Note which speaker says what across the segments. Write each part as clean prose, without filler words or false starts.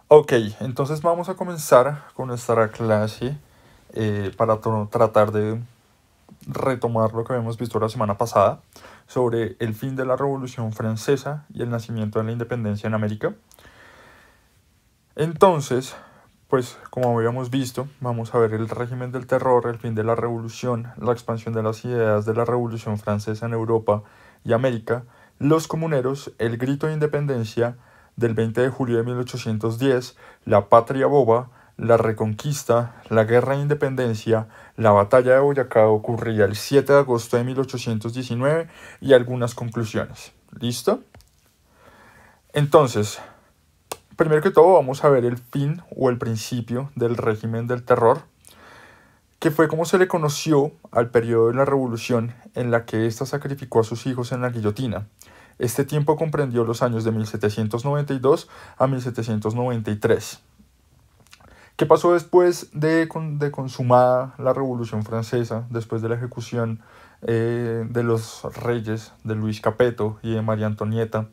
Speaker 1: Ok, entonces vamos a comenzar con nuestra clase para tratar de retomar lo que habíamos visto la semana pasada sobre el fin de la Revolución Francesa y el nacimiento de la independencia en América. Entonces, pues como habíamos visto, vamos a ver el régimen del terror, el fin de la revolución, la expansión de las ideas de la Revolución Francesa en Europa y América, los comuneros, el grito de independencia del 20 de julio de 1810, la patria boba, la reconquista, la guerra de independencia, la batalla de Boyacá ocurría el 7 de agosto de 1819 y algunas conclusiones. ¿Listo? Entonces, primero que todo vamos a ver el fin o el principio del régimen del terror, que fue como se le conoció al periodo de la Revolución en la que ésta sacrificó a sus hijos en la guillotina. Este tiempo comprendió los años de 1792 a 1793. ¿Qué pasó después de consumada la Revolución Francesa, después de la ejecución de los reyes de Luis Capeto y de María Antonieta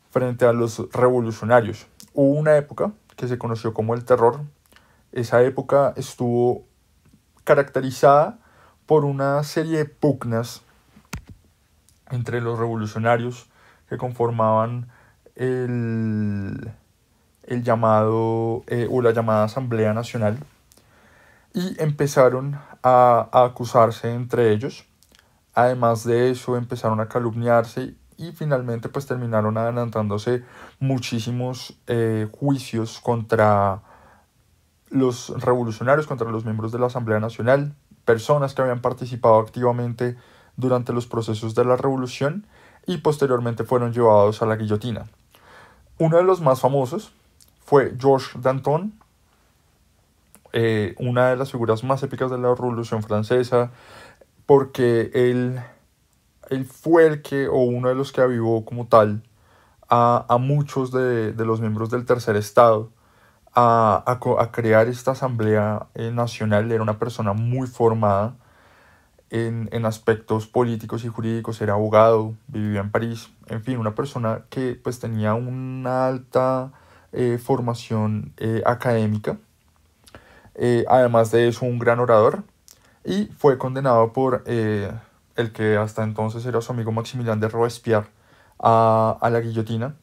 Speaker 1: frente a los revolucionarios? Hubo una época que se conoció como el terror. Esa época estuvo caracterizada por una serie de pugnas entre los revolucionarios que conformaban el llamado o la llamada Asamblea Nacional y empezaron a acusarse entre ellos. Además de eso empezaron a calumniarse y finalmente pues terminaron adelantándose muchísimos juicios contra los revolucionarios, contra los miembros de la Asamblea Nacional, personas que habían participado activamente durante los procesos de la revolución y posteriormente fueron llevados a la guillotina. Uno de los más famosos fue Georges Danton, una de las figuras más épicas de la Revolución Francesa, porque él fue el que, o uno de los que avivó como tal, a muchos de los miembros del tercer estado, a crear esta asamblea nacional. Era una persona muy formada en aspectos políticos y jurídicos, era abogado, vivía en París, en fin, una persona que pues tenía una alta formación académica, además de eso un gran orador, y fue condenado por el que hasta entonces era su amigo Maximilien de Robespierre a la guillotina.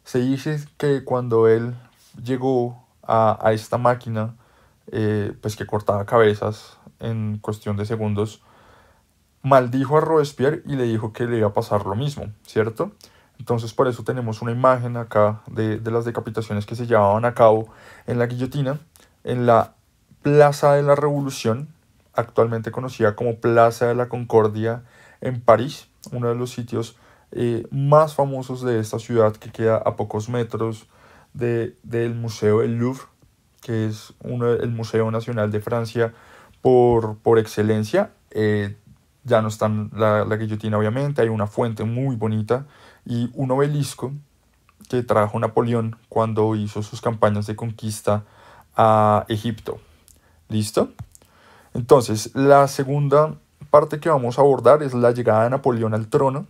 Speaker 1: Se dice que cuando él llegó a esta máquina, pues que cortaba cabezas en cuestión de segundos, maldijo a Robespierre y le dijo que le iba a pasar lo mismo, ¿cierto? Entonces por eso tenemos una imagen acá de las decapitaciones que se llevaban a cabo en la guillotina, en la Plaza de la Revolución, actualmente conocida como Plaza de la Concordia en París, uno de los sitios más famosos de esta ciudad que queda a pocos metros del Museo del Louvre, que es el Museo Nacional de Francia por excelencia. Ya no está la guillotina, obviamente, hay una fuente muy bonita y un obelisco que trajo Napoleón cuando hizo sus campañas de conquista a Egipto. ¿Listo? Entonces, la segunda parte que vamos a abordar es la llegada de Napoleón al trono.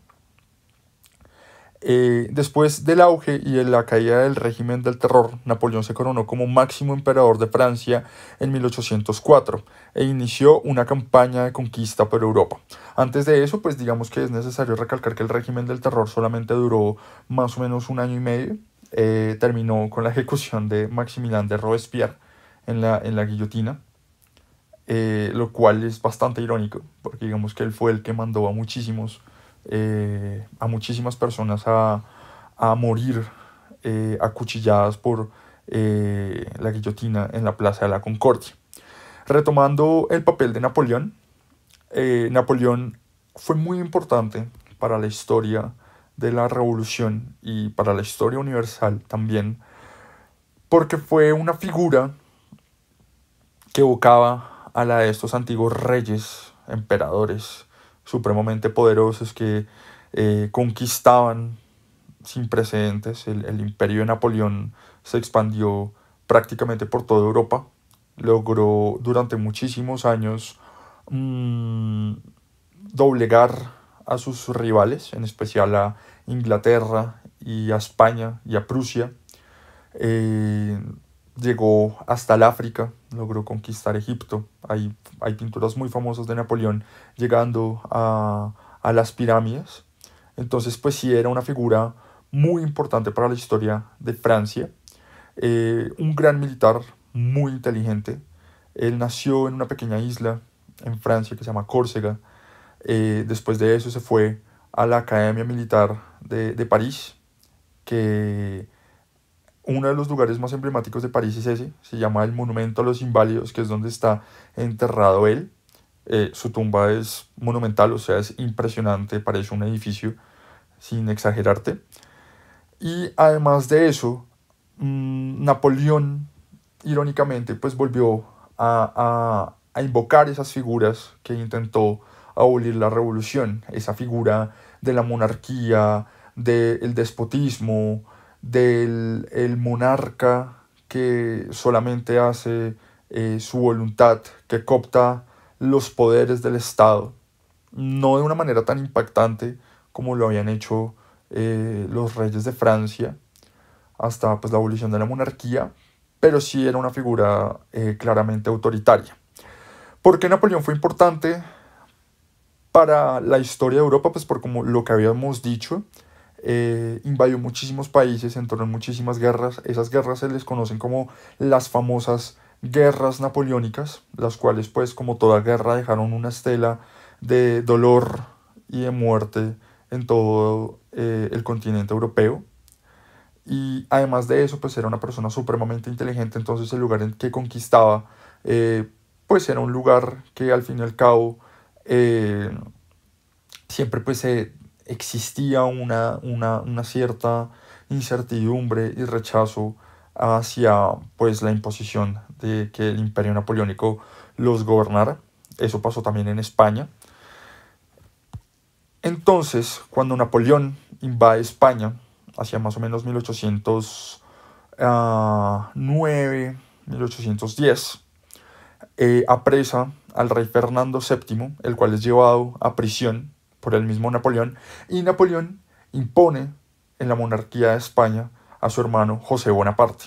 Speaker 1: Después del auge y de la caída del régimen del terror, Napoleón se coronó como máximo emperador de Francia en 1804 e inició una campaña de conquista por Europa. Antes de eso, pues digamos que es necesario recalcar que el régimen del terror solamente duró más o menos un año y medio. Terminó con la ejecución de Maximilien de Robespierre en la guillotina, lo cual es bastante irónico, porque digamos que él fue el que mandó a muchísimas personas a morir acuchilladas por la guillotina en la Plaza de la Concordia. Retomando el papel de Napoleón, Napoleón fue muy importante para la historia de la revolución y para la historia universal también, porque fue una figura que evocaba a la de estos antiguos reyes, emperadores supremamente poderosos que conquistaban sin precedentes. El imperio de Napoleón se expandió prácticamente por toda Europa. Logró durante muchísimos años mmm, doblegar a sus rivales, en especial a Inglaterra y a España y a Prusia. Eh, Llegó hasta el África, logró conquistar Egipto. Hay pinturas muy famosas de Napoleón llegando a las pirámides. Entonces, pues sí, era una figura muy importante para la historia de Francia. Un gran militar, muy inteligente. Él nació en una pequeña isla en Francia que se llama Córcega. Después de eso se fue a la Academia Militar de París, que uno de los lugares más emblemáticos de París es ese, se llama el Monumento a los Inválidos, que es donde está enterrado él. Su tumba es monumental, o sea, es impresionante, parece un edificio, sin exagerarte. Y además de eso, Napoleón, irónicamente, pues volvió a invocar esas figuras que intentó abolir la revolución, esa figura de la monarquía, del despotismo, del el monarca que solamente hace su voluntad, que coopta los poderes del Estado, no de una manera tan impactante como lo habían hecho los reyes de Francia hasta pues, la abolición de la monarquía, pero sí era una figura claramente autoritaria. ¿Por qué Napoleón fue importante para la historia de Europa? Pues por como lo que habíamos dicho, invadió muchísimos países, entró en muchísimas guerras. Esas guerras se les conocen como las famosas guerras napoleónicas, las cuales pues como toda guerra dejaron una estela de dolor y de muerte en todo el continente europeo. Y además de eso, pues era una persona supremamente inteligente, entonces el lugar en que conquistaba, pues era un lugar que al fin y al cabo eh, siempre pues existía una cierta incertidumbre y rechazo hacia pues la imposición de que el imperio napoleónico los gobernara. Eso pasó también en España. Entonces, cuando Napoleón invade España, hacia más o menos 1809, 1810, apresa al rey Fernando VII, el cual es llevado a prisión por el mismo Napoleón, y Napoleón impone en la monarquía de España a su hermano José Bonaparte.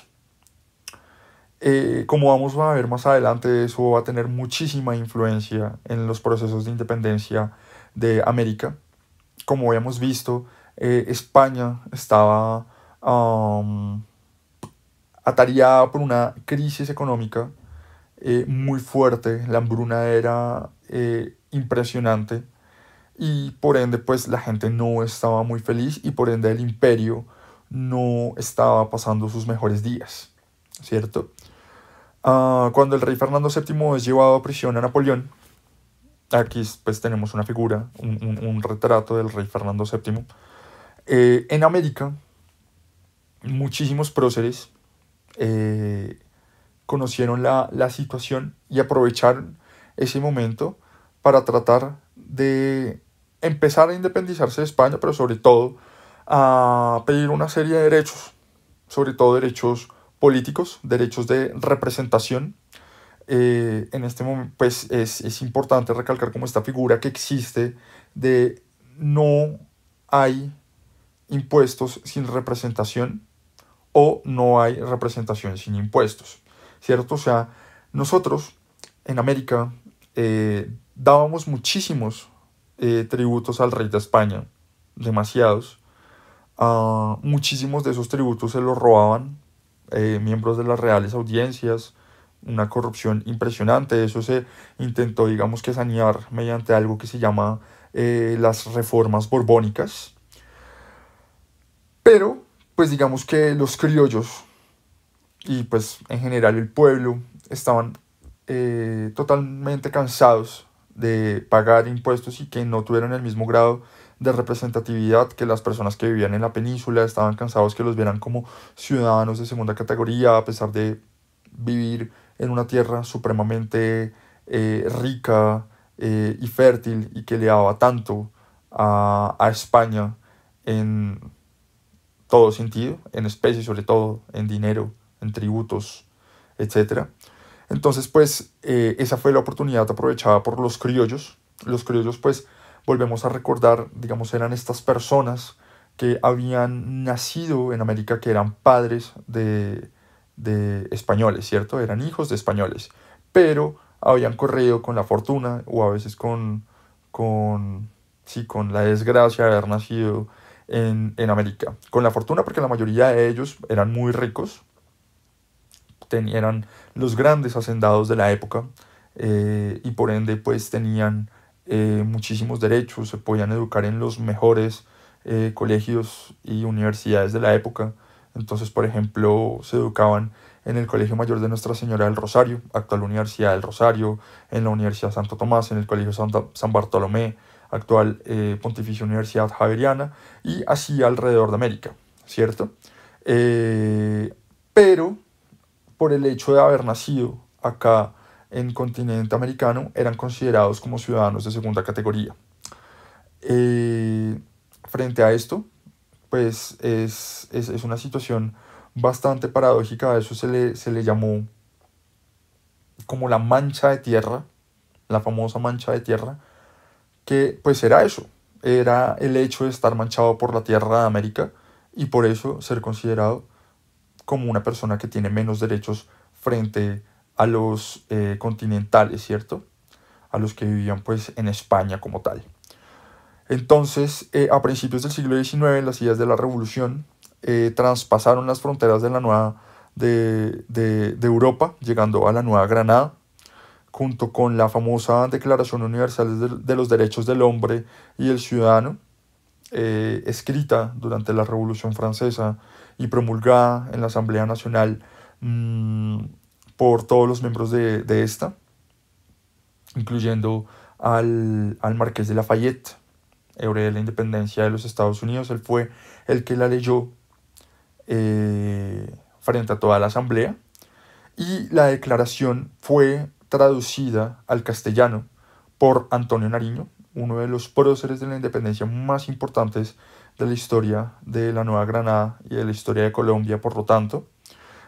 Speaker 1: Como vamos a ver más adelante, eso va a tener muchísima influencia en los procesos de independencia de América. Como habíamos visto, España estaba atareada por una crisis económica muy fuerte, la hambruna era impresionante y por ende pues la gente no estaba muy feliz y por ende el imperio no estaba pasando sus mejores días, ¿cierto? Cuando el rey Fernando VII es llevado a prisión a Napoleón, aquí pues tenemos una figura, un retrato del rey Fernando VII. En América, muchísimos próceres conocieron la situación y aprovecharon ese momento para tratar de empezar a independizarse de España, pero sobre todo a pedir una serie de derechos, sobre todo derechos políticos, derechos de representación. En este momento pues es importante recalcar como esta figura que existe de no hay impuestos sin representación o no hay representación sin impuestos, ¿cierto? O sea, nosotros en América dábamos muchísimos tributos al rey de España, demasiados. Muchísimos de esos tributos se los robaban miembros de las reales audiencias, una corrupción impresionante. Eso se intentó, digamos que sanear mediante algo que se llama las reformas borbónicas. Pero, pues digamos que los criollos y pues en general el pueblo estaban totalmente cansados de pagar impuestos y que no tuvieron el mismo grado de representatividad que las personas que vivían en la península. Estaban cansados que los vieran como ciudadanos de segunda categoría a pesar de vivir en una tierra supremamente rica y fértil y que le daba tanto a España en todo sentido, en especie, sobre todo en dinero, en tributos, etcétera. Entonces, pues, esa fue la oportunidad aprovechada por los criollos. Los criollos, pues, volvemos a recordar, digamos, eran estas personas que habían nacido en América, que eran padres de españoles, ¿cierto? Eran hijos de españoles, pero habían corrido con la fortuna o a veces con, sí, con la desgracia de haber nacido en América. Con la fortuna porque la mayoría de ellos eran muy ricos, eran los grandes hacendados de la época, y por ende pues tenían muchísimos derechos, se podían educar en los mejores colegios y universidades de la época. Entonces, por ejemplo, se educaban en el Colegio Mayor de Nuestra Señora del Rosario, actual Universidad del Rosario, en la Universidad Santo Tomás, en el Colegio San Bartolomé, actual Pontificia Universidad Javeriana, y así alrededor de América, ¿cierto? Pero por el hecho de haber nacido acá en continente americano, eran considerados como ciudadanos de segunda categoría. Frente a esto, pues es una situación bastante paradójica. A eso se le llamó como la mancha de tierra, la famosa mancha de tierra, que pues era eso, era el hecho de estar manchado por la tierra de América y por eso ser considerado como una persona que tiene menos derechos frente a los continentales, ¿cierto? A los que vivían pues en España como tal. Entonces, a principios del siglo XIX, las ideas de la revolución traspasaron las fronteras de la nueva de Europa, llegando a la Nueva Granada, junto con la famosa Declaración Universal de los Derechos del Hombre y el Ciudadano, escrita durante la Revolución Francesa y promulgada en la Asamblea Nacional por todos los miembros de esta, incluyendo al Marqués de Lafayette, héroe de la independencia de los Estados Unidos. Él fue el que la leyó frente a toda la Asamblea, y la declaración fue traducida al castellano por Antonio Nariño, uno de los próceres de la independencia más importantes de la historia de la Nueva Granada y de la historia de Colombia. Por lo tanto,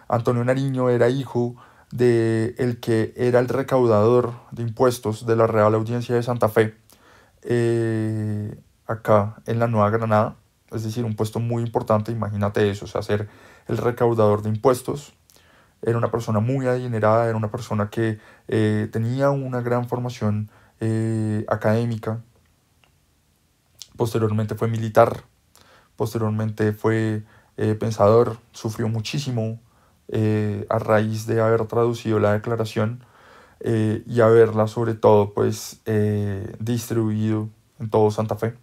Speaker 1: Antonio Nariño era hijo de el que era el recaudador de impuestos de la Real Audiencia de Santa Fe, acá en la Nueva Granada. Es decir, un puesto muy importante, imagínate eso, o sea, ser el recaudador de impuestos. Era una persona muy adinerada, era una persona que tenía una gran formación académica. Posteriormente fue militar, posteriormente fue pensador, sufrió muchísimo a raíz de haber traducido la declaración y haberla sobre todo pues distribuido en todo Santa Fe,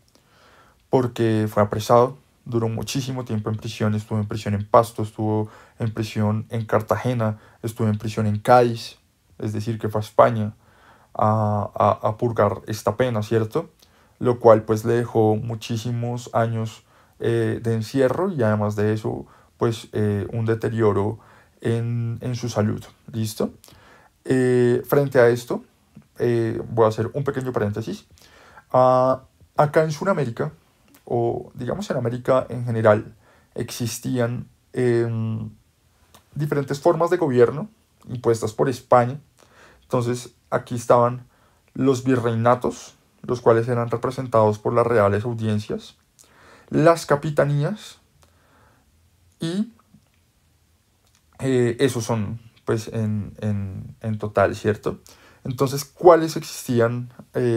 Speaker 1: porque fue apresado, duró muchísimo tiempo en prisión, estuvo en prisión en Pasto, estuvo en prisión en Cartagena, estuvo en prisión en Cádiz, es decir, que fue a España a purgar esta pena, ¿cierto? Lo cual pues le dejó muchísimos años de encierro y además de eso pues un deterioro en su salud, ¿listo? Frente a esto, voy a hacer un pequeño paréntesis. Acá en Sudamérica, o digamos en América en general, existían diferentes formas de gobierno impuestas por España. Entonces aquí estaban los virreinatos, los cuales eran representados por las reales audiencias, las capitanías, y esos son pues en total, ¿cierto? Entonces, ¿cuáles existían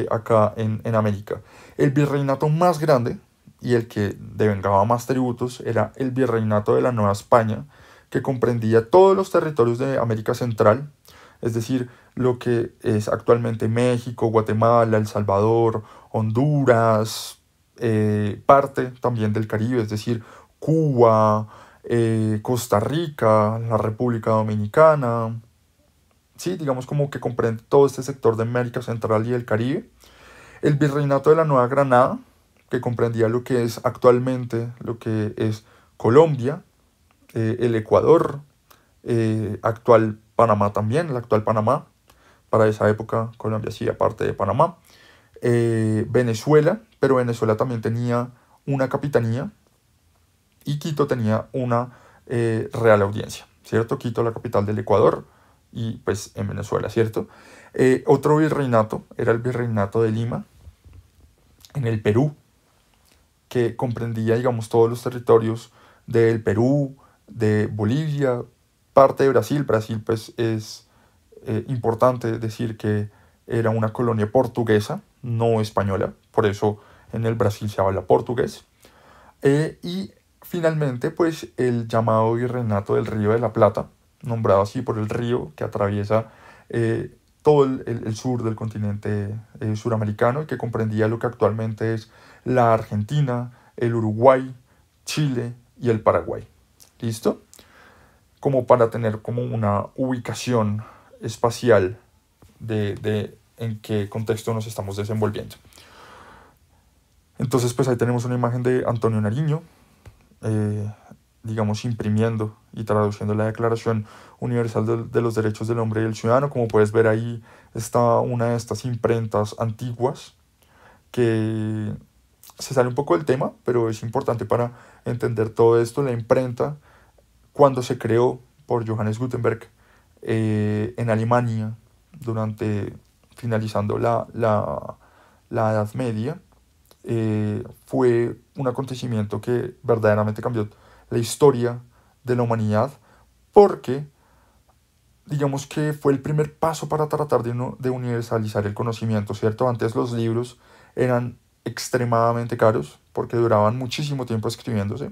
Speaker 1: acá en América? El virreinato más grande y el que devengaba más tributos era el virreinato de la Nueva España, que comprendía todos los territorios de América Central, es decir, lo que es actualmente México, Guatemala, El Salvador, Honduras, parte también del Caribe, es decir, Cuba, Costa Rica, la República Dominicana. Sí, digamos como que comprende todo este sector de América Central y del Caribe. El Virreinato de la Nueva Granada, que comprendía lo que es actualmente, lo que es Colombia, el Ecuador, actual Panamá también, el actual Panamá. Para esa época Colombia hacía parte de Panamá. Venezuela, pero Venezuela también tenía una capitanía y Quito tenía una real audiencia, ¿cierto? Quito, la capital del Ecuador, y pues en Venezuela, ¿cierto? Otro virreinato era el Virreinato de Lima, en el Perú, que comprendía, digamos, todos los territorios del Perú, de Bolivia, parte de Brasil. Brasil, pues, es importante decir que era una colonia portuguesa, no española, por eso en el Brasil se habla portugués. Y finalmente, pues, el llamado Virreinato del Río de la Plata, nombrado así por el río que atraviesa todo el sur del continente suramericano, y que comprendía lo que actualmente es la Argentina, el Uruguay, Chile y el Paraguay. ¿Listo? Como para tener como una ubicación espacial de en qué contexto nos estamos desenvolviendo. Entonces, pues ahí tenemos una imagen de Antonio Nariño, eh, digamos, imprimiendo y traduciendo la Declaración Universal de los Derechos del Hombre y del Ciudadano. Como puedes ver, ahí está una de estas imprentas antiguas que se sale un poco del tema, pero es importante para entender todo esto. La imprenta, cuando se creó por Johannes Gutenberg en Alemania, finalizando la Edad Media, fue un acontecimiento que verdaderamente cambió la historia de la humanidad, porque digamos que fue el primer paso para tratar de universalizar el conocimiento, ¿cierto? Antes los libros eran extremadamente caros porque duraban muchísimo tiempo escribiéndose.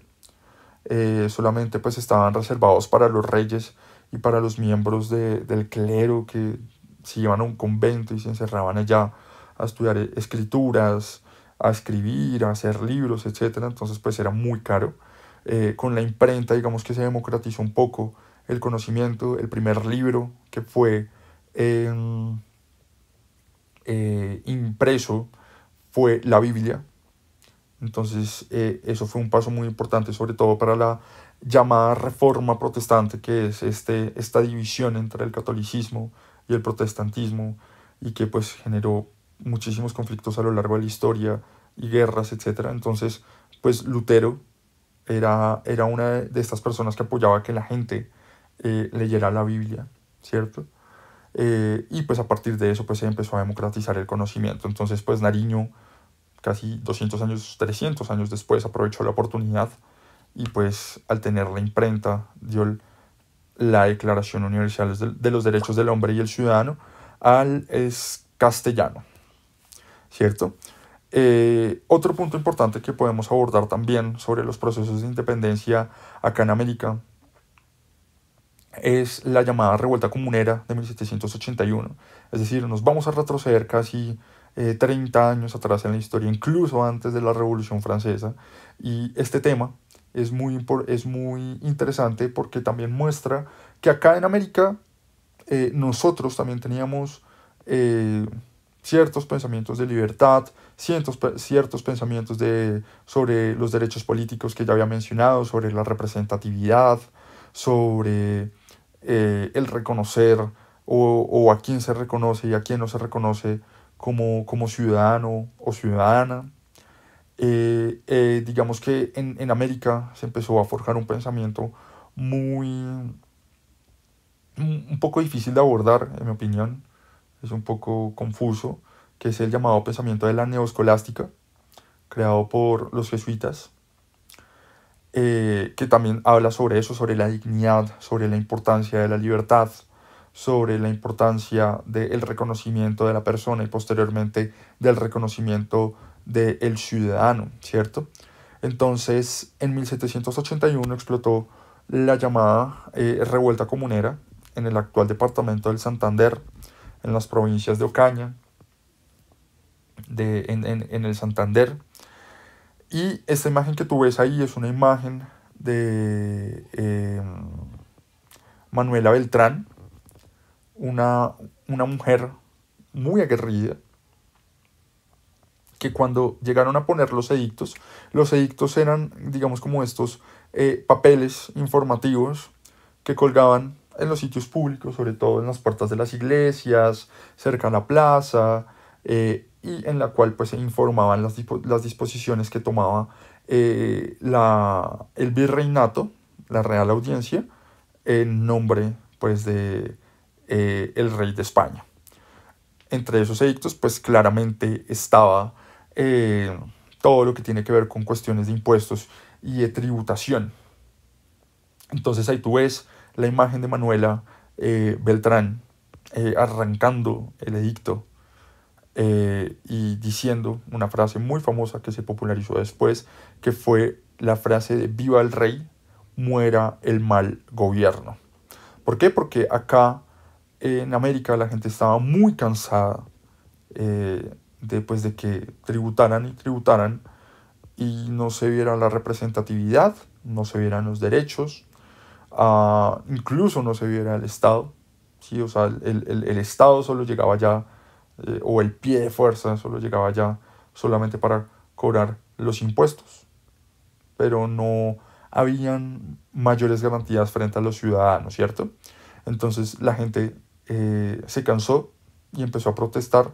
Speaker 1: Solamente pues estaban reservados para los reyes y para los miembros del clero, que se iban a un convento y se encerraban allá a estudiar escrituras, a escribir, a hacer libros, etcétera. Entonces pues era muy caro. Con la imprenta, digamos que se democratizó un poco el conocimiento. El primer libro que fue impreso fue la Biblia. Entonces eso fue un paso muy importante, sobre todo para la llamada Reforma Protestante, que es esta división entre el catolicismo y el protestantismo, y que pues generó muchísimos conflictos a lo largo de la historia y guerras, etcétera. Entonces, pues Lutero era una de estas personas que apoyaba que la gente leyera la Biblia, ¿cierto? Y pues a partir de eso pues se empezó a democratizar el conocimiento. Entonces pues Nariño, casi 200 años, 300 años después, aprovechó la oportunidad y pues al tener la imprenta dio la Declaración Universal de los Derechos del Hombre y el Ciudadano al castellano, ¿cierto? Otro punto importante que podemos abordar también sobre los procesos de independencia acá en América es la llamada Revuelta Comunera de 1781. Es decir, nos vamos a retroceder casi 30 años atrás en la historia, incluso antes de la Revolución Francesa. Y este tema es muy interesante porque también muestra que acá en América nosotros también teníamos ciertos pensamientos de libertad, ciertos pensamientos sobre los derechos políticos que ya había mencionado, sobre la representatividad, sobre el reconocer o a quién se reconoce y a quién no se reconoce como ciudadano o ciudadana. Digamos que en América se empezó a forjar un pensamiento un poco difícil de abordar, en mi opinión, es un poco confuso, que es el llamado pensamiento de la neoescolástica, creado por los jesuitas, que también habla sobre eso, sobre la dignidad, sobre la importancia de la libertad, sobre la importancia del reconocimiento de la persona y posteriormente del reconocimiento del ciudadano, ¿cierto? Entonces, en 1781 explotó la llamada Revuelta Comunera en el actual departamento del Santander, en las provincias de Ocaña, en el Santander. Y esta imagen que tú ves ahí es una imagen de Manuela Beltrán, una mujer muy aguerrida, que cuando llegaron a poner los edictos eran, digamos, como estos papeles informativos que colgaban en los sitios públicos, sobre todo en las puertas de las iglesias, cerca a la plaza, y en la cual pues se informaban las disposiciones que tomaba el virreinato, la Real Audiencia, en nombre pues de el rey de España. Entre esos edictos pues claramente estaba todo lo que tiene que ver con cuestiones de impuestos y de tributación. Entonces ahí tú ves la imagen de Manuela Beltrán arrancando el edicto y diciendo una frase muy famosa que se popularizó después, que fue la frase de "Viva el rey, muera el mal gobierno". ¿Por qué? Porque acá en América la gente estaba muy cansada de que tributaran y tributaran y no se viera la representatividad, no se vieran los derechos, incluso no se viera el Estado. ¿Sí? O sea, el Estado solo llegaba ya, o el pie de fuerza solo llegaba ya solamente para cobrar los impuestos, pero no habían mayores garantías frente a los ciudadanos, ¿cierto? Entonces la gente se cansó y empezó a protestar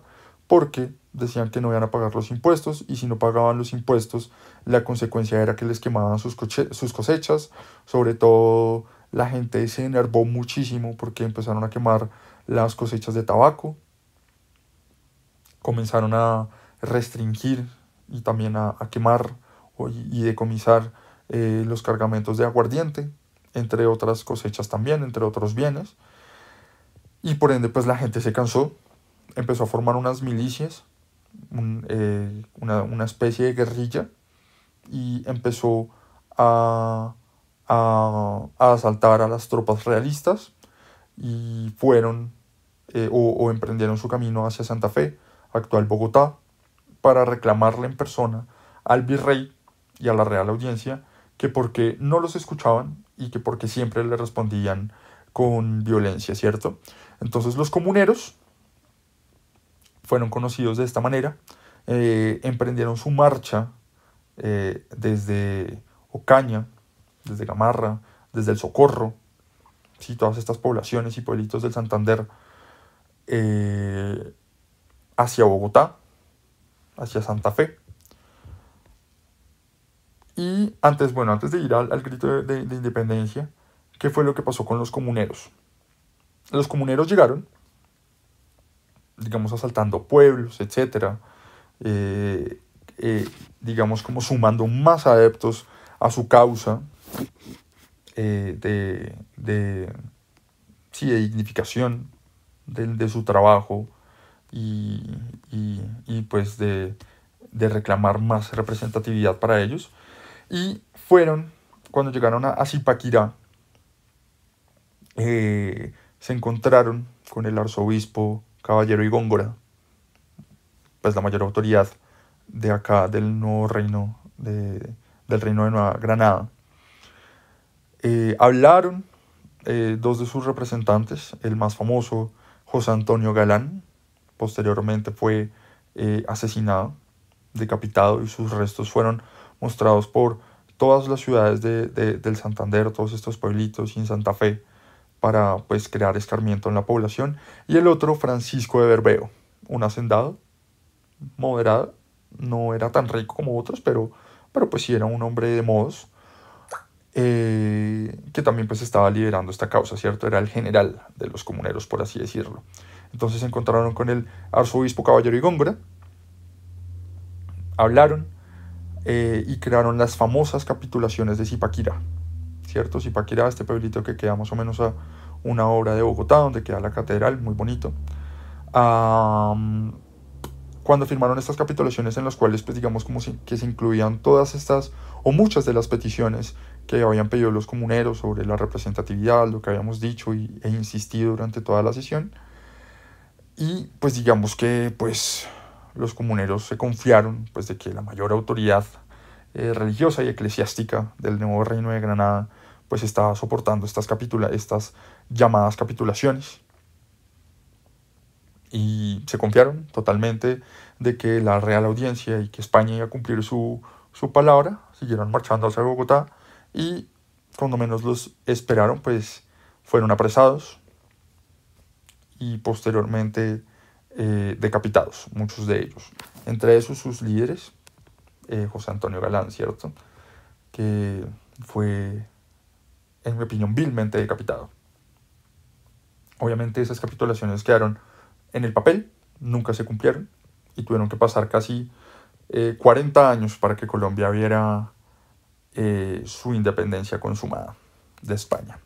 Speaker 1: porque decían que no iban a pagar los impuestos, y si no pagaban los impuestos la consecuencia era que les quemaban sus cosechas. Sobre todo la gente se enervó muchísimo porque empezaron a quemar las cosechas de tabaco, comenzaron a restringir y también a quemar y decomisar los cargamentos de aguardiente, entre otras cosechas también, entre otros bienes. Y por ende pues la gente se cansó, empezó a formar unas milicias, una especie de guerrilla, y empezó a asaltar a las tropas realistas, y fueron o emprendieron su camino hacia Santa Fe, actual Bogotá, para reclamarle en persona al virrey y a la Real Audiencia que porque no los escuchaban y que porque siempre le respondían con violencia, ¿cierto? Entonces los comuneros fueron conocidos de esta manera, emprendieron su marcha desde Ocaña, desde Gamarra, desde El Socorro, ¿sí? Todas estas poblaciones y pueblitos del Santander, hacia Bogotá, hacia Santa Fe. Y antes de ir al grito de independencia, ¿qué fue lo que pasó con los comuneros? Los comuneros llegaron, digamos, asaltando pueblos, etcétera, digamos, como sumando más adeptos a su causa sí, de dignificación de su trabajo, y pues de reclamar más representatividad para ellos. Y fueron, cuando llegaron a Zipaquirá, se encontraron con el arzobispo Caballero y Góngora, pues la mayor autoridad de acá del nuevo reino, del reino de Nueva Granada. Hablaron dos de sus representantes, el más famoso, José Antonio Galán, posteriormente fue asesinado, decapitado, y sus restos fueron mostrados por todas las ciudades del Santander, todos estos pueblitos, y en Santa Fe, para pues crear escarmiento en la población. Y el otro, Francisco de Berbeo, un hacendado moderado, no era tan rico como otros, pero pues sí era un hombre de modos, que también pues estaba liderando esta causa, ¿cierto? Era el general de los comuneros, por así decirlo. Entonces se encontraron con el arzobispo Caballero y Góngora, hablaron, y crearon las famosas capitulaciones de Zipaquirá, ¿cierto? Zipaquirá, este pueblito que queda más o menos a una hora de Bogotá, donde queda la catedral, muy bonito. Cuando firmaron estas capitulaciones, en las cuales pues digamos como que se incluían todas estas o muchas de las peticiones que habían pedido los comuneros sobre la representatividad, lo que habíamos dicho e insistido durante toda la sesión. Y pues digamos que pues los comuneros se confiaron pues de que la mayor autoridad religiosa y eclesiástica del nuevo reino de Granada pues estaba soportando estas llamadas capitulaciones, y se confiaron totalmente de que la Real Audiencia y que España iba a cumplir su palabra. Siguieron marchando hacia Bogotá, y cuando menos los esperaron pues fueron apresados y posteriormente decapitados, muchos de ellos, entre esos sus líderes, José Antonio Galán, ¿cierto? Que fue, en mi opinión, vilmente decapitado. Obviamente esas capitulaciones quedaron en el papel, nunca se cumplieron, y tuvieron que pasar casi 40 años para que Colombia viera su independencia consumada de España.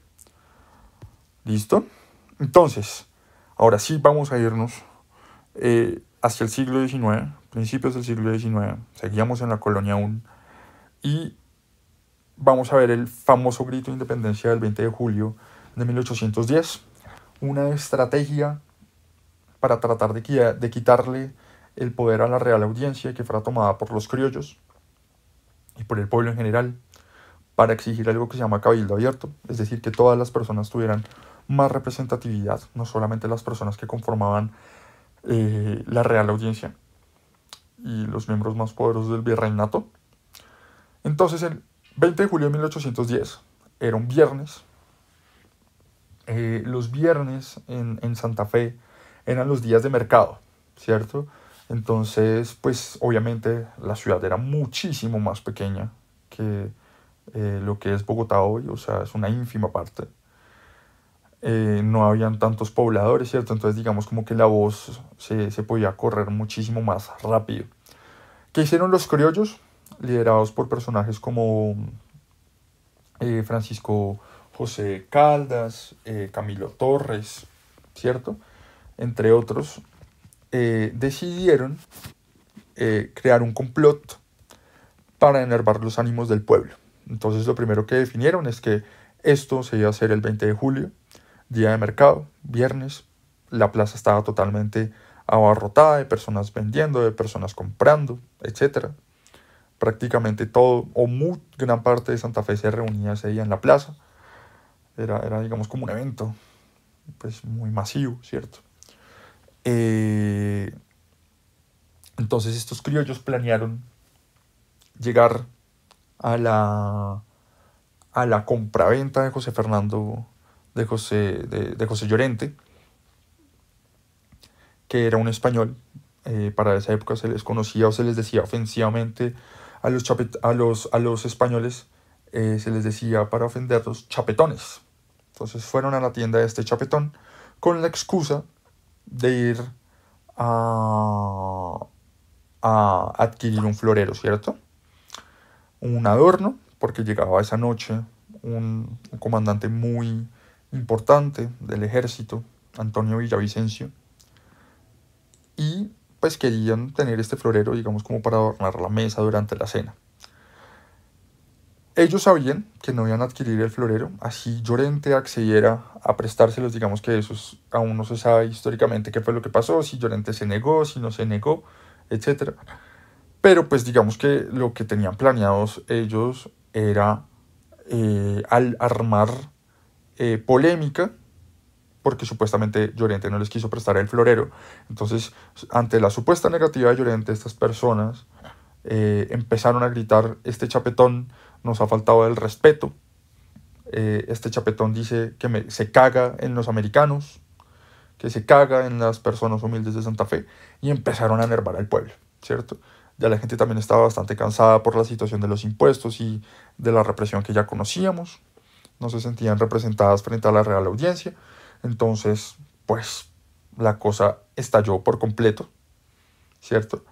Speaker 1: ¿Listo? Entonces, ahora sí vamos a irnos hacia el siglo XIX, principios del siglo XIX, seguíamos en la colonia aún, y vamos a ver el famoso grito de independencia del 20 de julio de 1810, una estrategia para tratar de quitarle el poder a la Real Audiencia que fuera tomada por los criollos y por el pueblo en general, para exigir algo que se llama cabildo abierto, es decir, que todas las personas tuvieran más representatividad, no solamente las personas que conformaban la Real Audiencia y los miembros más poderosos del virreinato. Entonces, el 20 de julio de 1810 era un viernes. Los viernes en Santa Fe eran los días de mercado, ¿cierto? Entonces, pues obviamente la ciudad era muchísimo más pequeña que lo que es Bogotá hoy, o sea, es una ínfima parte. No habían tantos pobladores, ¿cierto? Entonces digamos como que la voz se podía correr muchísimo más rápido. ¿Qué hicieron los criollos? Liderados por personajes como Francisco José Caldas, Camilo Torres, ¿cierto? Entre otros, decidieron crear un complot para enervar los ánimos del pueblo. Entonces lo primero que definieron es que esto se iba a hacer el 20 de julio, día de mercado, viernes. La plaza estaba totalmente abarrotada de personas vendiendo, de personas comprando, etc. Prácticamente todo o muy gran parte de Santa Fe se reunía ese día en la plaza. Era digamos, como un evento pues, muy masivo, ¿cierto? Entonces estos criollos planearon llegar a la compraventa de José Fernando, de José Llorente, que era un español. Para esa época se les conocía o se les decía ofensivamente a los españoles, se les decía para ofenderlos chapetones. Entonces fueron a la tienda de este chapetón con la excusa de ir a adquirir un florero, ¿cierto? Un adorno, porque llegaba esa noche un comandante muy importante del ejército, Antonio Villavicencio, y pues querían tener este florero, digamos, como para adornar la mesa durante la cena. Ellos sabían que no iban a adquirir el florero, así Llorente accediera a prestárselos, digamos que eso aún no se sabe históricamente qué fue lo que pasó, si Llorente se negó, si no se negó, etc. Pero pues digamos que lo que tenían planeados ellos era al armar polémica, porque supuestamente Llorente no les quiso prestar el florero. Entonces, ante la supuesta negativa de Llorente, estas personas empezaron a gritar: este chapetón nos ha faltado el respeto, este chapetón dice que se caga en los americanos, que se caga en las personas humildes de Santa Fe, y empezaron a enervar al pueblo, ¿cierto? Ya la gente también estaba bastante cansada por la situación de los impuestos y de la represión que ya conocíamos, no se sentían representadas frente a la Real Audiencia. Entonces, pues, la cosa estalló por completo, ¿cierto?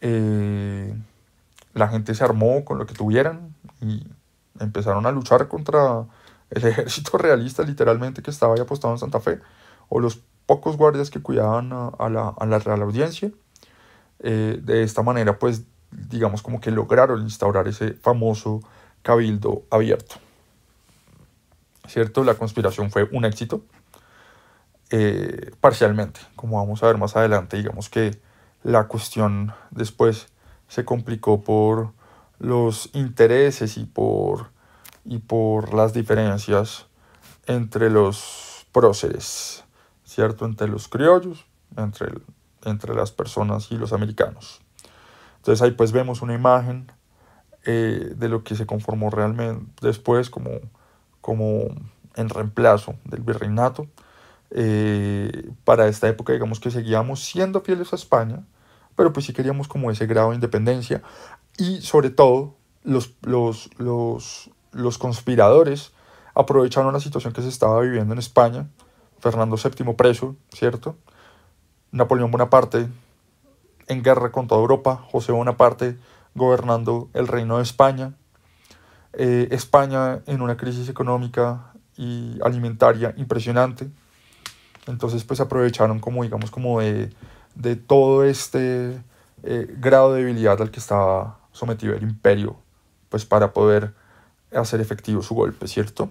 Speaker 1: La gente se armó con lo que tuvieran y empezaron a luchar contra el ejército realista, literalmente, que estaba ahí apostado en Santa Fe, o los pocos guardias que cuidaban a la Real Audiencia. De esta manera, pues, digamos como que lograron instaurar ese famoso cabildo abierto, ¿cierto? La conspiración fue un éxito, parcialmente, como vamos a ver más adelante. Digamos que la cuestión después se complicó por los intereses y por las diferencias entre los próceres, ¿cierto? Entre los criollos, entre las personas y los americanos. Entonces ahí pues vemos una imagen de lo que se conformó realmente después como en reemplazo del virreinato. Para esta época, digamos que seguíamos siendo fieles a España, pero pues sí queríamos como ese grado de independencia, y sobre todo los conspiradores aprovecharon la situación que se estaba viviendo en España, Fernando VII preso, ¿cierto? Napoleón Bonaparte en guerra con toda Europa, José Bonaparte gobernando el Reino de España, España en una crisis económica y alimentaria impresionante. Entonces pues aprovecharon como digamos como de todo este grado de debilidad al que estaba sometido el imperio, pues para poder hacer efectivo su golpe, ¿cierto?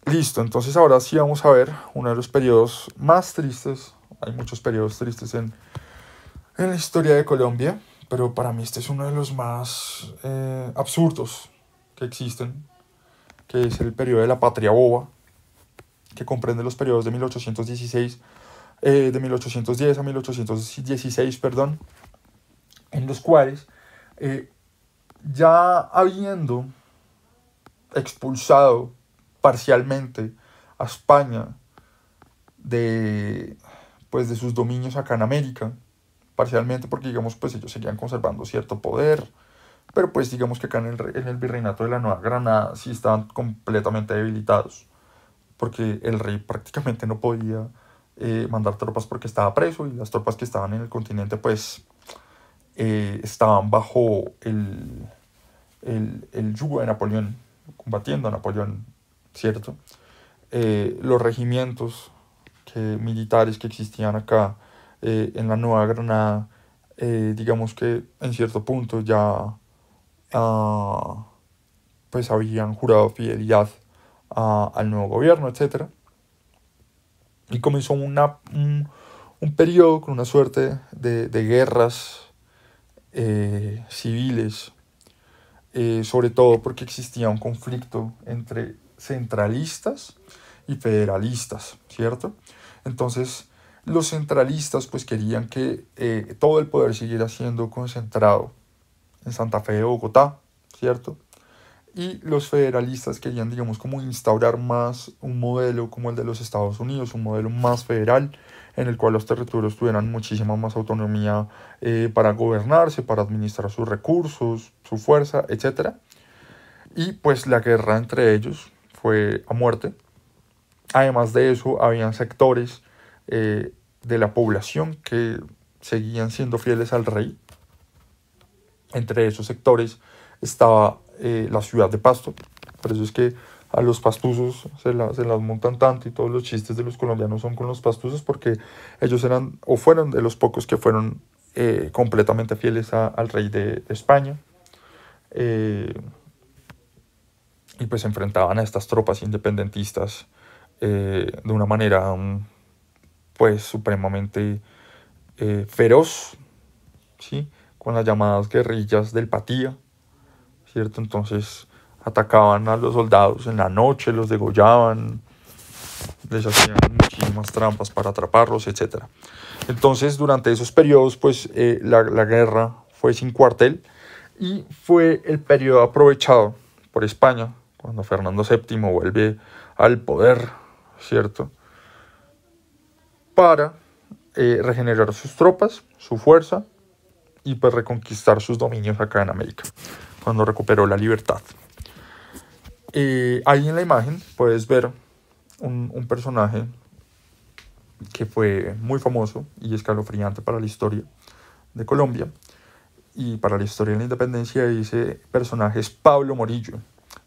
Speaker 1: Listo, entonces ahora sí vamos a ver uno de los periodos más tristes. Hay muchos periodos tristes en la historia de Colombia, pero para mí este es uno de los más absurdos que existen, que es el periodo de la Patria Boba, que comprende los periodos de 1816, de 1810 a 1816, perdón, en los cuales eh, ya habiendo expulsado parcialmente a España de, pues, de sus dominios acá en América, parcialmente porque digamos pues ellos seguían conservando cierto poder, pero pues digamos que acá en el virreinato de la Nueva Granada sí estaban completamente debilitados, porque el rey prácticamente no podía mandar tropas porque estaba preso y las tropas que estaban en el continente pues estaban bajo el yugo de Napoleón, combatiendo a Napoleón, ¿cierto? Los regimientos militares que existían acá en la Nueva Granada, digamos que en cierto punto ya uh, pues habían jurado fidelidad al nuevo gobierno, etcétera. Y comenzó un periodo con una suerte de guerras civiles, sobre todo porque existía un conflicto entre centralistas y federalistas, ¿cierto? Entonces, los centralistas pues querían que todo el poder siguiera siendo concentrado en Santa Fe de Bogotá, ¿cierto? Y los federalistas querían, digamos, como instaurar más un modelo como el de los Estados Unidos, un modelo más federal, en el cual los territorios tuvieran muchísima más autonomía para gobernarse, para administrar sus recursos, su fuerza, etc. Y pues la guerra entre ellos fue a muerte. Además de eso, habían sectores de la población que seguían siendo fieles al rey. Entre esos sectores estaba la ciudad de Pasto. Por eso es que a los pastuzos se las montan tanto y todos los chistes de los colombianos son con los pastuzos, porque ellos eran o fueron de los pocos que fueron completamente fieles al rey de España. Y pues se enfrentaban a estas tropas independentistas de una manera pues supremamente feroz, ¿sí? Con las llamadas guerrillas del Patía, ¿cierto? Entonces atacaban a los soldados en la noche, los degollaban, les hacían muchísimas trampas para atraparlos, etc. Entonces durante esos periodos pues la guerra fue sin cuartel y fue el periodo aprovechado por España cuando Fernando VII vuelve al poder, ¿cierto? Para regenerar sus tropas, su fuerza y pues reconquistar sus dominios acá en América, cuando recuperó la libertad. Ahí en la imagen puedes ver un personaje que fue muy famoso y escalofriante para la historia de Colombia y para la historia de la independencia, y ese personaje es Pablo Morillo.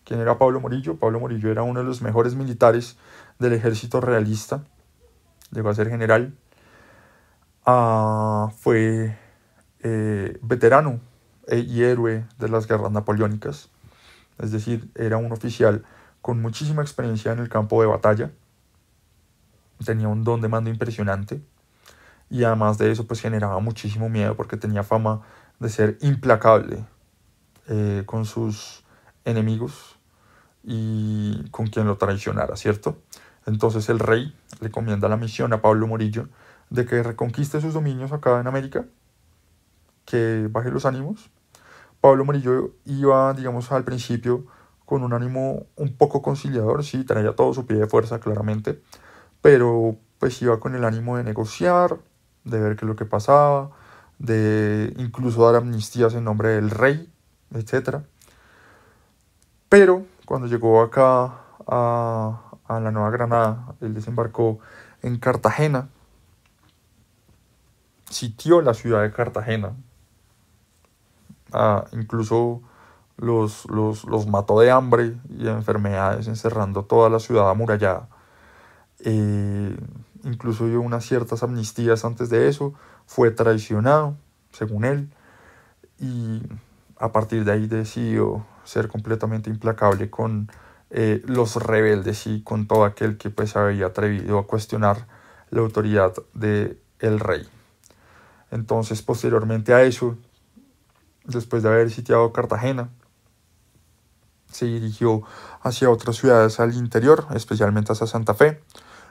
Speaker 1: ¿Quién era Pablo Morillo? Pablo Morillo era uno de los mejores militares del ejército realista, llegó a ser general, fue veterano y héroe de las guerras napoleónicas, es decir, era un oficial con muchísima experiencia en el campo de batalla, tenía un don de mando impresionante y además de eso pues generaba muchísimo miedo porque tenía fama de ser implacable con sus enemigos y con quien lo traicionara, ¿cierto? Entonces el rey le encomienda la misión a Pablo Morillo de que reconquiste sus dominios acá en América, que baje los ánimos. Pablo Morillo iba, digamos, al principio con un ánimo un poco conciliador, sí, traía todo su pie de fuerza, claramente, pero pues iba con el ánimo de negociar, de ver qué es lo que pasaba, de incluso dar amnistías en nombre del rey, etc. Pero cuando llegó acá a la Nueva Granada, él desembarcó en Cartagena, sitió la ciudad de Cartagena. Incluso los mató de hambre y de enfermedades, encerrando toda la ciudad amurallada. Eh, Incluso dio unas ciertas amnistías antes de eso. Fue traicionado, según él, y a partir de ahí decidió ser completamente implacable con los rebeldes y con todo aquel que pues había atrevido a cuestionar la autoridad del rey. Entonces, posteriormente a eso, después de haber sitiado Cartagena, se dirigió hacia otras ciudades al interior, especialmente hacia Santa Fe.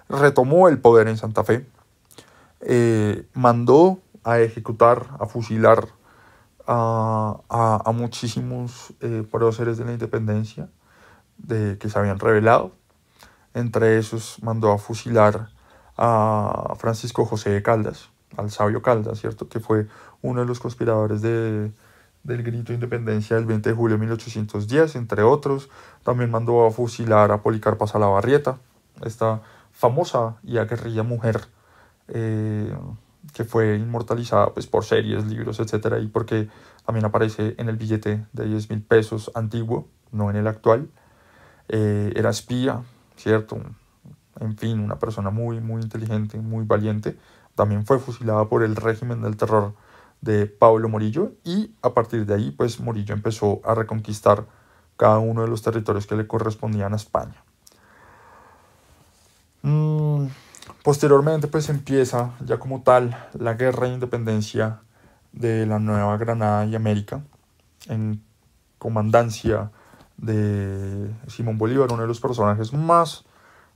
Speaker 1: Retomó el poder en Santa Fe. Mandó a ejecutar, a fusilar a muchísimos próceres de la independencia que se habían rebelado. Entre esos mandó a fusilar a Francisco José de Caldas, al sabio Caldas, ¿cierto? Que fue uno de los conspiradores del grito de independencia del 20 de julio de 1810, entre otros. También mandó a fusilar a Policarpa Salabarrieta, esta famosa y aguerrida mujer que fue inmortalizada pues, por series, libros, etcétera, y porque también aparece en el billete de 10.000 pesos antiguo, no en el actual. Era espía, ¿cierto? En fin, una persona muy, muy inteligente, muy valiente. También fue fusilada por el régimen del terror de Pablo Morillo, y a partir de ahí, pues Morillo empezó a reconquistar cada uno de los territorios que le correspondían a España. Posteriormente, pues empieza ya como tal la guerra de independencia de la Nueva Granada y América, en comandancia de Simón Bolívar, uno de los personajes más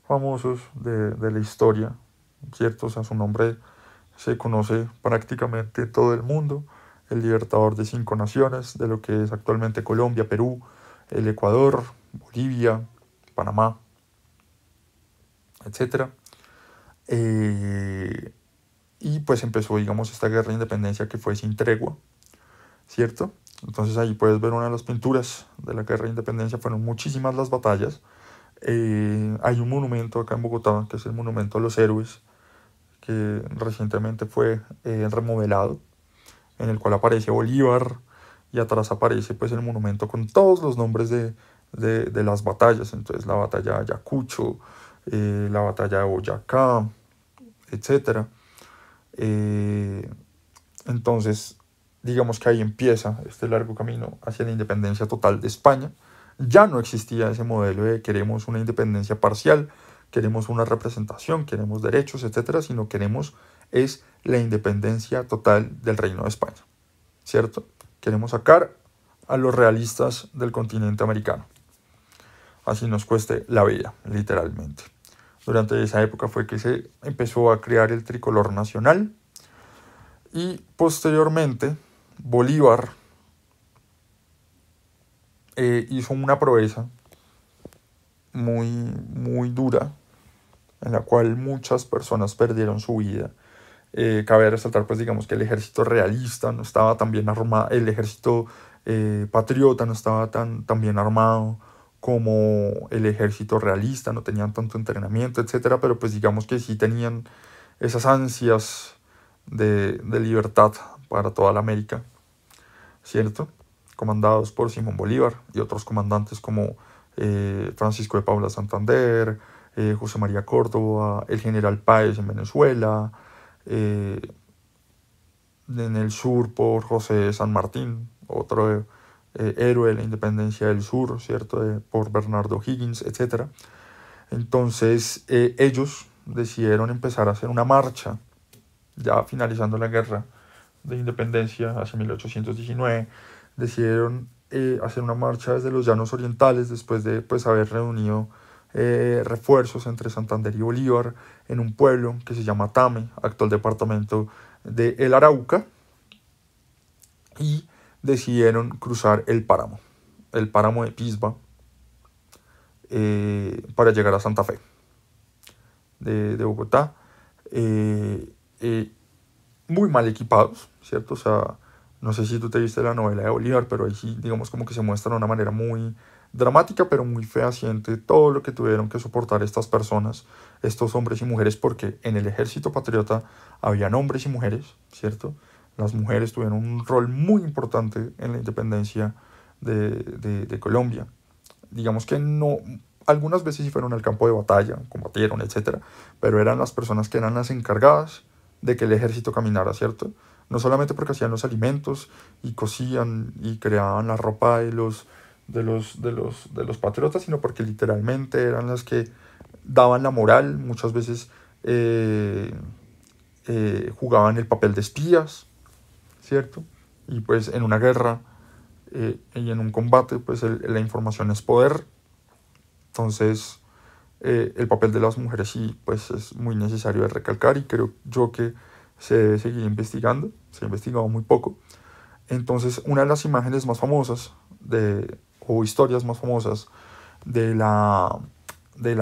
Speaker 1: famosos de la historia, ¿cierto? O sea, su nombre se conoce prácticamente en todo el mundo, el libertador de 5 naciones, de lo que es actualmente Colombia, Perú, el Ecuador, Bolivia, Panamá, etc. Y pues empezó, digamos, esta guerra de independencia que fue sin tregua, ¿cierto? Entonces ahí puedes ver una de las pinturas de la guerra de independencia, fueron muchísimas las batallas. Hay un monumento acá en Bogotá, que es el Monumento a los Héroes, que recientemente fue remodelado, en el cual aparece Bolívar, y atrás aparece pues el monumento con todos los nombres de las batallas. Entonces la batalla de Ayacucho, la batalla de Boyacá, etc. Entonces, digamos que ahí empieza este largo camino hacia la independencia total de España. Ya no existía ese modelo de queremos una independencia parcial, queremos una representación, queremos derechos, etcétera, sino queremos es la independencia total del Reino de España, ¿cierto? Queremos sacar a los realistas del continente americano, así nos cueste la vida, literalmente. Durante esa época fue que se empezó a crear el tricolor nacional, y posteriormente Bolívar hizo una proeza muy, muy dura, en la cual muchas personas perdieron su vida. Cabe resaltar, pues, digamos que el ejército realista no estaba tan bien armado, el ejército patriota no estaba tan bien armado como el ejército realista, no tenían tanto entrenamiento, etcétera, pero pues digamos que sí tenían esas ansias de libertad para toda la América, ¿cierto? Comandados por Simón Bolívar y otros comandantes como Francisco de Paula Santander, José María Córdoba, el general Páez en Venezuela, en el sur por José San Martín, otro héroe de la independencia del sur, ¿cierto? Por Bernardo Higgins, etc. Entonces ellos decidieron empezar a hacer una marcha, ya finalizando la guerra de independencia hacia 1819, decidieron hacer una marcha desde los Llanos Orientales después de pues, haber reunido refuerzos entre Santander y Bolívar en un pueblo que se llama Tame, actual departamento de El Arauca, y decidieron cruzar el páramo de Pisba, para llegar a Santa Fe de Bogotá, muy mal equipados, ¿cierto? O sea, no sé si tú te viste la novela de Bolívar, pero ahí sí, digamos, como que se muestra de una manera muy dramática, pero muy fehaciente todo lo que tuvieron que soportar estas personas, estos hombres y mujeres, porque en el ejército patriota habían hombres y mujeres, ¿cierto? Las mujeres tuvieron un rol muy importante en la independencia de Colombia. Digamos que no, algunas veces sí fueron al campo de batalla, combatieron, etcétera, pero eran las personas que eran las encargadas de que el ejército caminara, ¿cierto? No solamente porque hacían los alimentos y cosían y creaban la ropa de los patriotas, sino porque literalmente eran las que daban la moral, muchas veces jugaban el papel de espías, ¿cierto? Y pues en una guerra y en un combate, pues la información es poder. Entonces, el papel de las mujeres sí, pues es muy necesario de recalcar y creo yo que se debe seguir investigando. Se ha investigado muy poco. Entonces, una de las imágenes más famosas o historias más famosas de la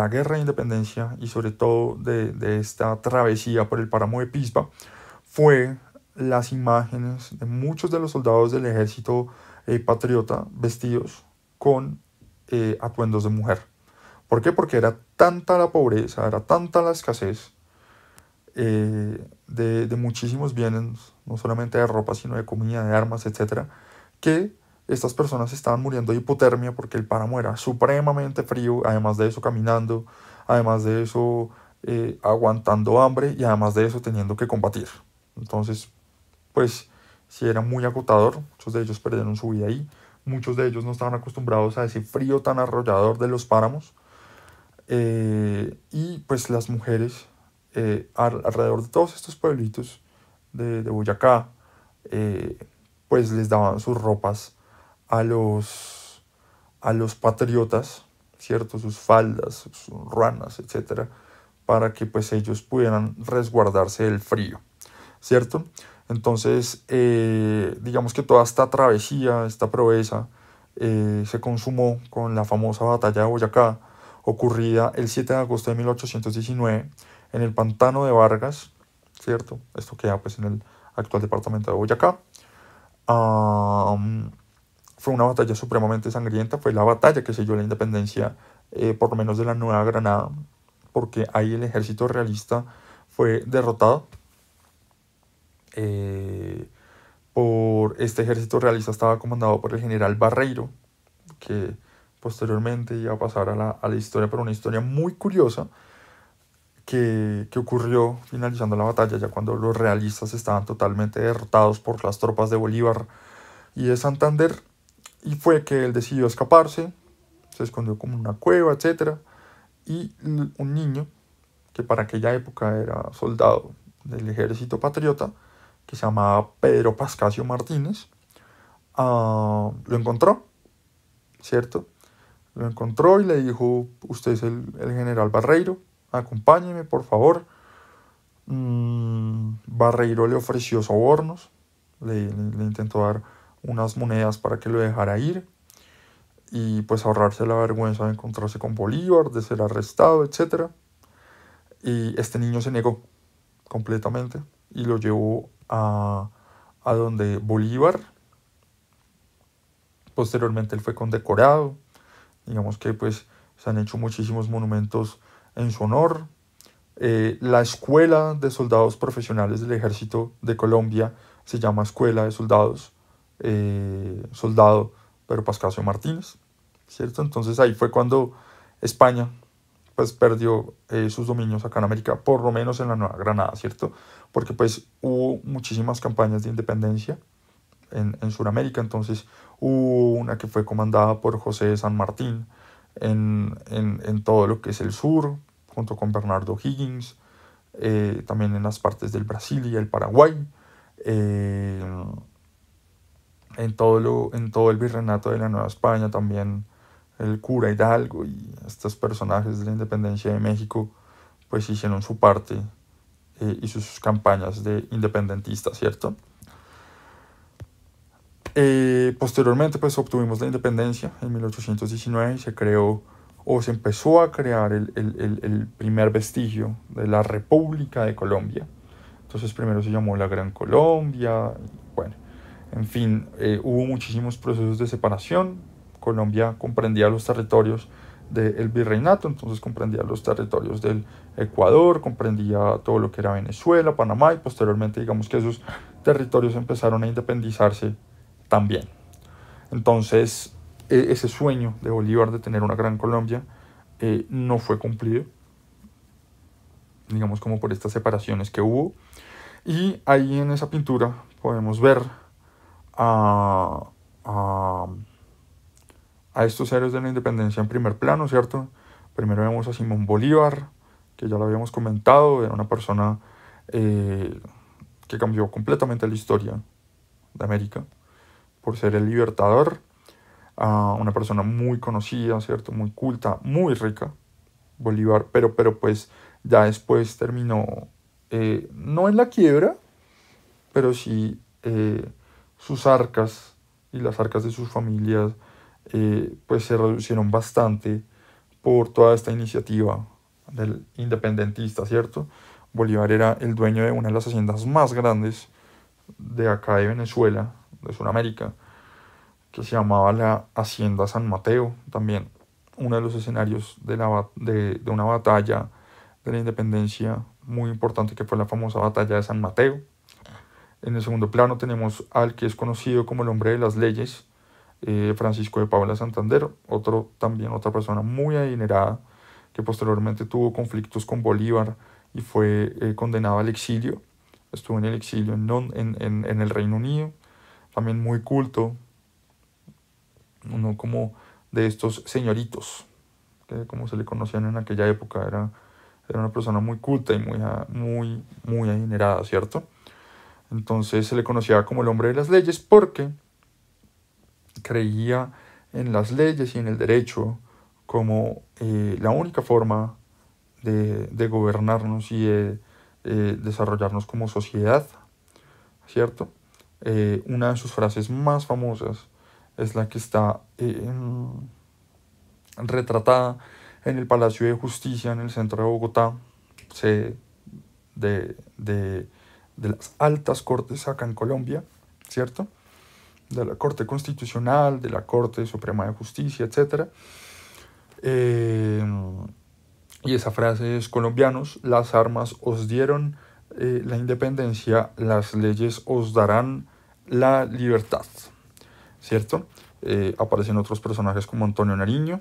Speaker 1: guerra de independencia y sobre todo de esta travesía por el páramo de Pisba fue las imágenes de muchos de los soldados del ejército patriota vestidos con atuendos de mujer. ¿Por qué? Porque era tanta la pobreza, era tanta la escasez de muchísimos bienes, no solamente de ropa, sino de comida, de armas, etcétera, que estas personas estaban muriendo de hipotermia porque el páramo era supremamente frío, además de eso caminando, además de eso aguantando hambre y además de eso teniendo que combatir. Entonces, pues sí era muy agotador, muchos de ellos perdieron su vida ahí, muchos de ellos no estaban acostumbrados a ese frío tan arrollador de los páramos, y pues las mujeres alrededor de todos estos pueblitos de Boyacá, eh, pues les daban sus ropas a los patriotas, ¿cierto? Sus faldas, sus ruanas, etcétera, para que pues ellos pudieran resguardarse del frío, ¿cierto? Entonces, digamos que toda esta travesía, esta proeza, se consumó con la famosa batalla de Boyacá, ocurrida el 7 de agosto de 1819 en el pantano de Vargas, ¿cierto? Esto queda pues en el actual departamento de Boyacá. Fue una batalla supremamente sangrienta, fue la batalla que selló la independencia, por lo menos de la Nueva Granada, porque ahí el ejército realista fue derrotado. Por este ejército realista estaba comandado por el general Barreiro, que posteriormente iba a pasar a la historia, pero una historia muy curiosa que ocurrió finalizando la batalla, ya cuando los realistas estaban totalmente derrotados por las tropas de Bolívar y de Santander, y fue que él decidió escaparse, se escondió como en una cueva, etc. Y un niño, que para aquella época era soldado del ejército patriota, que se llamaba Pedro Pascasio Martínez, lo encontró, ¿cierto? Lo encontró y le dijo: usted es el general Barreiro, acompáñeme por favor. Barreiro le ofreció sobornos, le intentó dar unas monedas para que lo dejara ir y pues ahorrarse la vergüenza de encontrarse con Bolívar, de ser arrestado, etc. Y este niño se negó completamente y lo llevó a donde Bolívar. Posteriormente él fue condecorado, digamos que pues se han hecho muchísimos monumentos en su honor. La Escuela de Soldados Profesionales del Ejército de Colombia se llama Escuela de Soldados Soldado Pedro Pascasio Martínez, ¿cierto? Entonces ahí fue cuando España pues perdió sus dominios acá en América, por lo menos en la Nueva Granada, ¿cierto? Porque pues hubo muchísimas campañas de independencia en Sudamérica. Entonces hubo una que fue comandada por José de San Martín en todo lo que es el sur, junto con Bernardo Higgins, también en las partes del Brasil y el Paraguay, en todo el virreinato de la Nueva España, también el cura Hidalgo y estos personajes de la independencia de México pues hicieron su parte y sus campañas de independentistas, ¿cierto? Posteriormente pues obtuvimos la independencia en 1819 y se creó o se empezó a crear el primer vestigio de la República de Colombia. Entonces primero se llamó la Gran Colombia, bueno, en fin, hubo muchísimos procesos de separación, Colombia comprendía los territorios del virreinato, entonces comprendía los territorios del Ecuador, comprendía todo lo que era Venezuela, Panamá, y posteriormente digamos que esos territorios empezaron a independizarse también. Entonces ese sueño de Bolívar de tener una gran Colombia no fue cumplido, digamos como por estas separaciones que hubo. Y ahí en esa pintura podemos ver a, a, a estos héroes de la independencia en primer plano, ¿cierto? Primero vemos a Simón Bolívar, que ya lo habíamos comentado, era una persona que cambió completamente la historia de América por ser el libertador, una persona muy conocida, ¿cierto? Muy culta, muy rica, Bolívar, pero pues ya después terminó, no en la quiebra, pero sí sus arcas y las arcas de sus familias pues se reducieron bastante por toda esta iniciativa del independentista, ¿cierto? Bolívar era el dueño de una de las haciendas más grandes de acá de Venezuela, de Sudamérica, que se llamaba la Hacienda San Mateo, también uno de los escenarios de una batalla de la independencia muy importante que fue la famosa batalla de San Mateo. En el segundo plano tenemos al que es conocido como el hombre de las leyes, Francisco de Paula Santander, otra persona muy adinerada que posteriormente tuvo conflictos con Bolívar y fue condenado al exilio. Estuvo en el exilio en el Reino Unido, también muy culto, uno como de estos señoritos, que como se le conocían en aquella época, era una persona muy culta y muy adinerada, ¿cierto? Entonces se le conocía como el hombre de las leyes porque creía en las leyes y en el derecho como la única forma de gobernarnos y de desarrollarnos como sociedad, ¿cierto? Una de sus frases más famosas es la que está retratada en el Palacio de Justicia en el centro de Bogotá, sede de las altas cortes acá en Colombia, ¿cierto? De la Corte Constitucional, de la Corte Suprema de Justicia, etc. Y esa frase es: colombianos, las armas os dieron la independencia, las leyes os darán la libertad, ¿cierto? Aparecen otros personajes como Antonio Nariño,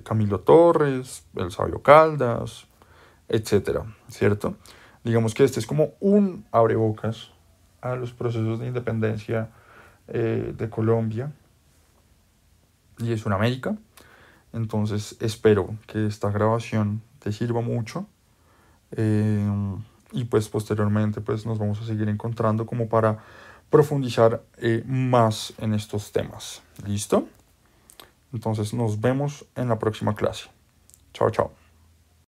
Speaker 1: Camilo Torres, el Sabio Caldas, etcétera, ¿cierto? Digamos que este es como un abrebocas a los procesos de independencia de Colombia y de Sudamérica. Entonces espero que esta grabación te sirva mucho y pues posteriormente pues nos vamos a seguir encontrando como para profundizar más en estos temas. ¿Listo? Entonces nos vemos en la próxima clase. Chao, chao.